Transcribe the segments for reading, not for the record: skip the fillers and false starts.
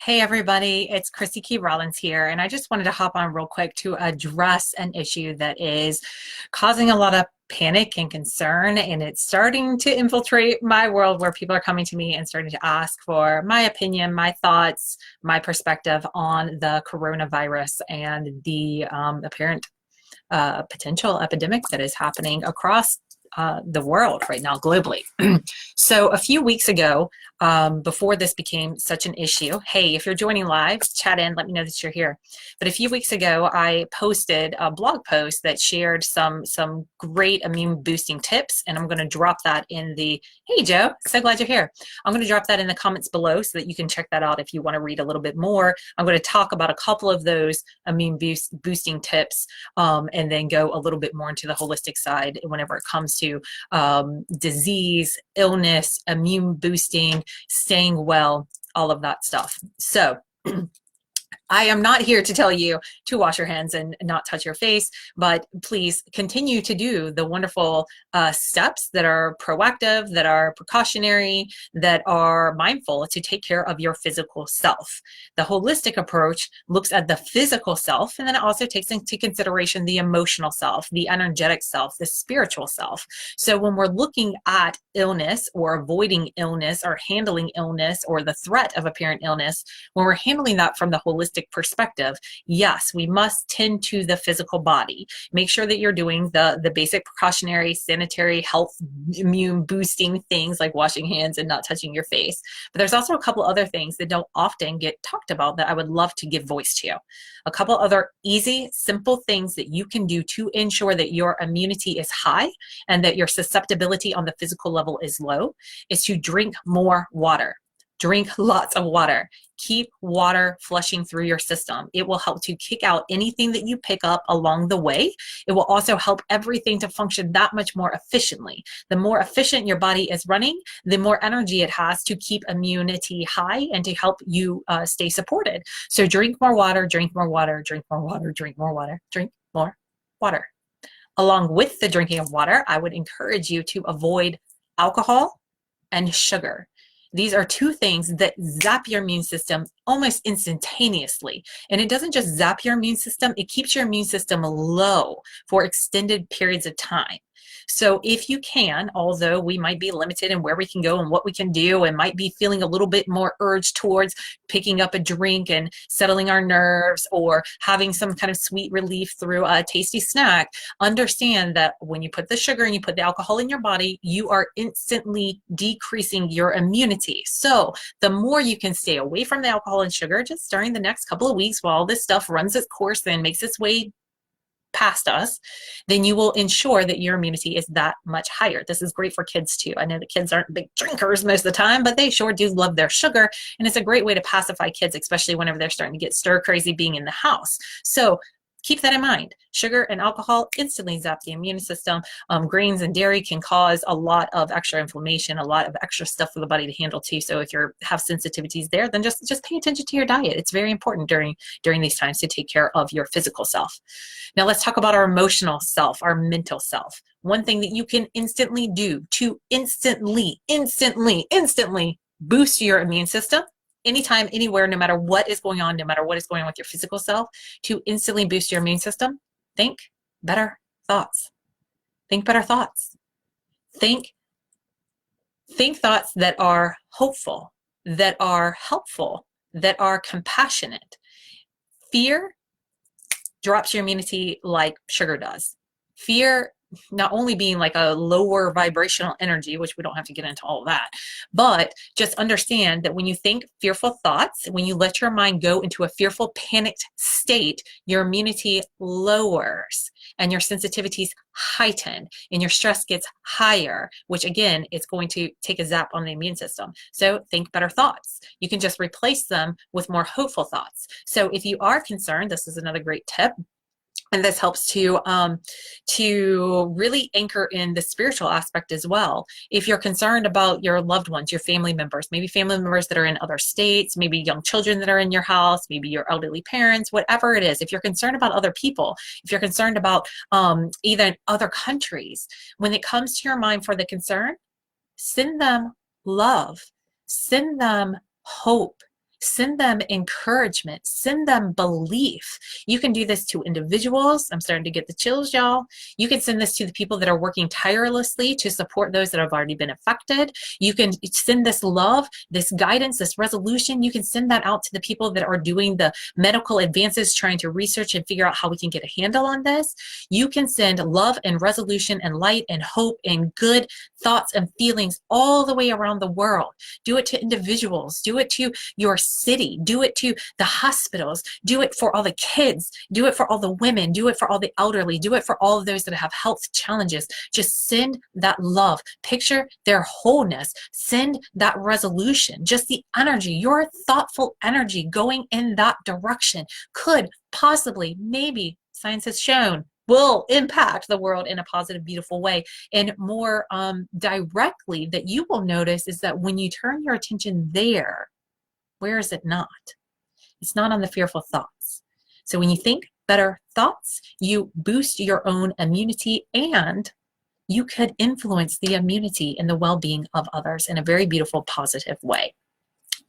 Hey everybody, it's Chrissy Key Rollins here, and I just wanted to hop on real quick to address an issue that is causing a lot of panic and concern, and it's starting to infiltrate my world where people are coming to me and starting to ask for my opinion, my thoughts, my perspective on the coronavirus and the apparent potential epidemic that is happening across the world right now globally. So a few weeks ago, before this became such an issue, hey, if you're joining live, chat in, let me know that you're here. But a few weeks ago, I posted a blog post that shared some great immune boosting tips, and I'm going to drop that in the, hey Joe, so glad you're here. I'm going to drop that in the comments below so that you can check that out if you want to read a little bit more. I'm going to talk about a couple of those immune boosting tips, and then go a little bit more into the holistic side whenever it comes to disease, illness, immune boosting, staying well, all of that stuff. So I am not here to tell you to wash your hands and not touch your face, but please continue to do the wonderful steps that are proactive, that are precautionary, that are mindful to take care of your physical self. The holistic approach looks at the physical self, and then it also takes into consideration the emotional self, the energetic self, the spiritual self. So when we're looking at illness or avoiding illness or handling illness or the threat of apparent illness, when we're handling that from the holistic perspective, yes, we must tend to the physical body. Make sure that you're doing the basic precautionary, sanitary, health, immune boosting things like washing hands and not touching your face. But there's also a couple other things that don't often get talked about that I would love to give voice to. A couple other easy, simple things that you can do to ensure that your immunity is high and that your susceptibility on the physical level is low is to drink more water. Drink lots of water. Keep water flushing through your system. It will help to kick out anything that you pick up along the way. It will also help everything to function that much more efficiently. The more efficient your body is running, the more energy it has to keep immunity high and to help you stay supported. So drink more water, drink more water, drink more water, drink more water, drink more water. Along with the drinking of water, I would encourage you to avoid alcohol and sugar. These are two things that zap your immune system almost instantaneously. And it doesn't just zap your immune system, it keeps your immune system low for extended periods of time. So if you can, although we might be limited in where we can go and what we can do and might be feeling a little bit more urge towards picking up a drink and settling our nerves or having some kind of sweet relief through a tasty snack, understand that when you put the sugar and you put the alcohol in your body, you are instantly decreasing your immunity. So the more you can stay away from the alcohol and sugar just during the next couple of weeks while this stuff runs its course and makes its way past us, then you will ensure that your immunity is that much higher. This is great for kids too. I know the kids aren't big drinkers most of the time, but they sure do love their sugar. And it's a great way to pacify kids, especially whenever they're starting to get stir crazy being in the house. So keep that in mind. Sugar and alcohol instantly zap the immune system. Grains and dairy can cause a lot of extra inflammation, a lot of extra stuff for the body to handle too. So if you have sensitivities there, then just pay attention to your diet. It's very important during these times to take care of your physical self. Now let's talk about our emotional self, our mental self. One thing that you can instantly do to instantly boost your immune system anytime, anywhere, no matter what is going on, no matter what is going on with your physical self, to instantly boost your immune system, think better thoughts. Think better thoughts. Think thoughts that are hopeful, that are helpful, that are compassionate. Fear drops your immunity like sugar does. Fear not only being like a lower vibrational energy, which we don't have to get into all of that, but just understand that when you think fearful thoughts, when you let your mind go into a fearful, panicked state, your immunity lowers and your sensitivities heighten and your stress gets higher, which again, is going to take a zap on the immune system. So think better thoughts. You can just replace them with more hopeful thoughts. So if you are concerned, this is another great tip. And this helps to really anchor in the spiritual aspect as well. If you're concerned about your loved ones, your family members, maybe family members that are in other states, maybe young children that are in your house, maybe your elderly parents, whatever it is, if you're concerned about other people, if you're concerned about even other countries, when it comes to your mind for the concern, send them love, send them hope, Send them encouragement. Send them belief. You can do this to individuals. I'm starting to get the chills, y'all. You can send this to the people that are working tirelessly to support those that have already been affected. You can send this love, this guidance, this resolution. You can send that out to the people that are doing the medical advances, trying to research and figure out how we can get a handle on this. You can send love and resolution and light and hope and good thoughts and feelings all the way around the world. Do it to individuals. Do it to your city, do it to the hospitals, do it for all the kids, do it for all the women, do it for all the elderly, do it for all of those that have health challenges. Just send that love. Picture their wholeness. Send that resolution. Just the energy, your thoughtful energy going in that direction could possibly, maybe, science has shown, will impact the world in a positive, beautiful way. And more directly, that you will notice is that when you turn your attention there, where is it not? It's not on the fearful thoughts. So when you think better thoughts, you boost your own immunity, and you could influence the immunity and the well-being of others in a very beautiful, positive way.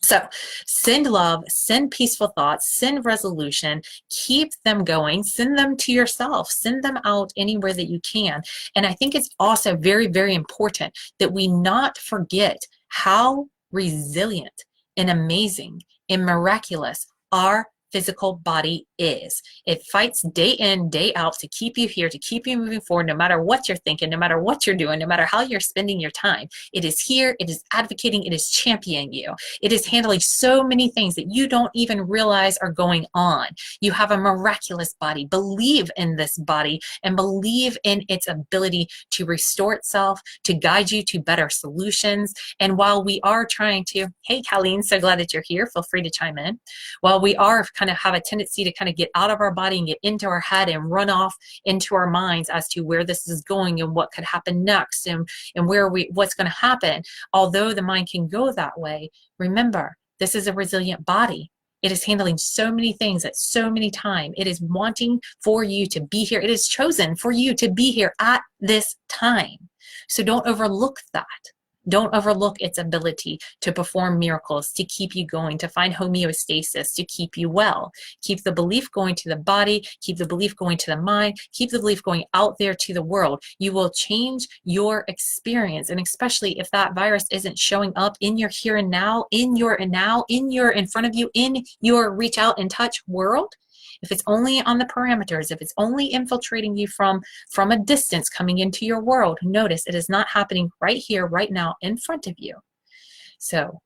So send love, send peaceful thoughts, send resolution, keep them going, send them to yourself, send them out anywhere that you can. And I think it's also very, very important that we not forget how resilient and amazing and miraculous our physical body is. It fights day in, day out to keep you here, to keep you moving forward, no matter what you're thinking, no matter what you're doing, no matter how you're spending your time. It is here, it is advocating, it is championing you. It is handling so many things that you don't even realize are going on. You have a miraculous body. Believe in this body and believe in its ability to restore itself, to guide you to better solutions. And while we are trying to, hey, Colleen, so glad that you're here. Feel free to chime in. While we are kind of have a tendency to kind of get out of our body and get into our head and run off into our minds as to where this is going and what could happen next and what's going to happen. Although the mind can go that way, remember, this is a resilient body. It is handling so many things at so many times. It is wanting for you to be here. It is chosen for you to be here at this time. So don't overlook that. Don't overlook its ability to perform miracles, to keep you going, to find homeostasis, to keep you well. Keep the belief going to the body, keep the belief going to the mind, keep the belief going out there to the world. You will change your experience, and especially if that virus isn't showing up in your here and now, in your in front of you, in your reach out and touch world. If it's only on the parameters, if it's only infiltrating you from a distance coming into your world, notice it is not happening right here, right now, in front of you. So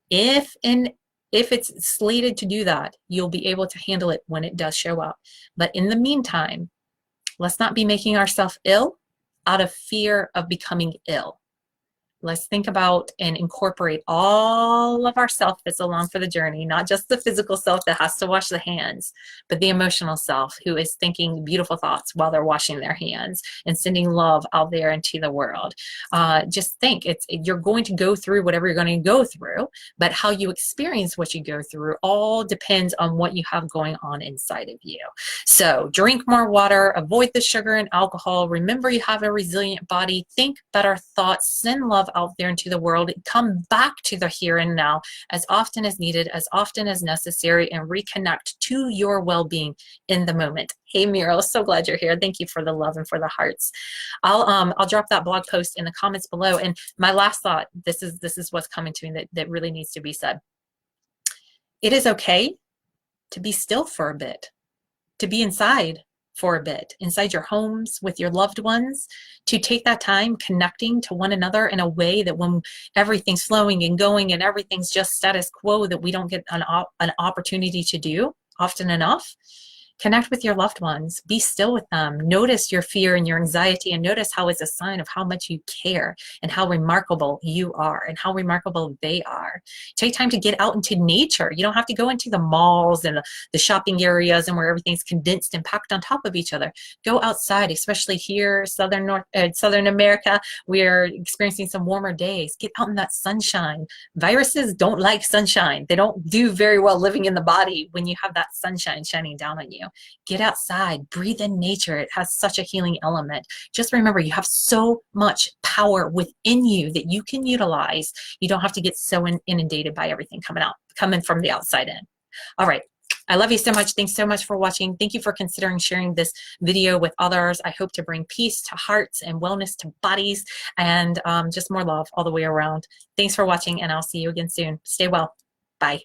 if it's slated to do that, you'll be able to handle it when it does show up. But in the meantime, let's not be making ourselves ill out of fear of becoming ill. Let's think about and incorporate all of our self that's along for the journey, not just the physical self that has to wash the hands, but the emotional self who is thinking beautiful thoughts while they're washing their hands and sending love out there into the world. Just think, you're going to go through whatever you're going to go through, but how you experience what you go through all depends on what you have going on inside of you. So drink more water, avoid the sugar and alcohol. Remember, you have a resilient body. Think better thoughts, send love out there into the world, come back to the here and now as often as needed, as often as necessary, and reconnect to your well-being in the moment. Hey Muriel, so glad you're here. Thank you for the love and for the hearts. I'll drop that blog post in the comments below. And my last thought, this is what's coming to me that really needs to be said. It is okay to be still for a bit, to be inside for a bit, inside your homes with your loved ones, to take that time connecting to one another in a way that when everything's flowing and going and everything's just status quo, that we don't get an opportunity to do often enough. Connect with your loved ones. Be still with them. Notice your fear and your anxiety, and notice how it's a sign of how much you care and how remarkable you are and how remarkable they are. Take time to get out into nature. You don't have to go into the malls and the shopping areas and where everything's condensed and packed on top of each other. Go outside, especially here, Southern America. We're experiencing some warmer days. Get out in that sunshine. Viruses don't like sunshine. They don't do very well living in the body when you have that sunshine shining down on you. you. Get outside, breathe in nature. It has such a healing element. Just remember, you have so much power within you that you can utilize. You don't have to get so inundated by everything coming from the outside in. All right. I love you so much. Thanks so much for watching. Thank you for considering sharing this video with others. I hope to bring peace to hearts and wellness to bodies, and just more love all the way around. Thanks for watching, and I'll see you again soon. Stay well. Bye.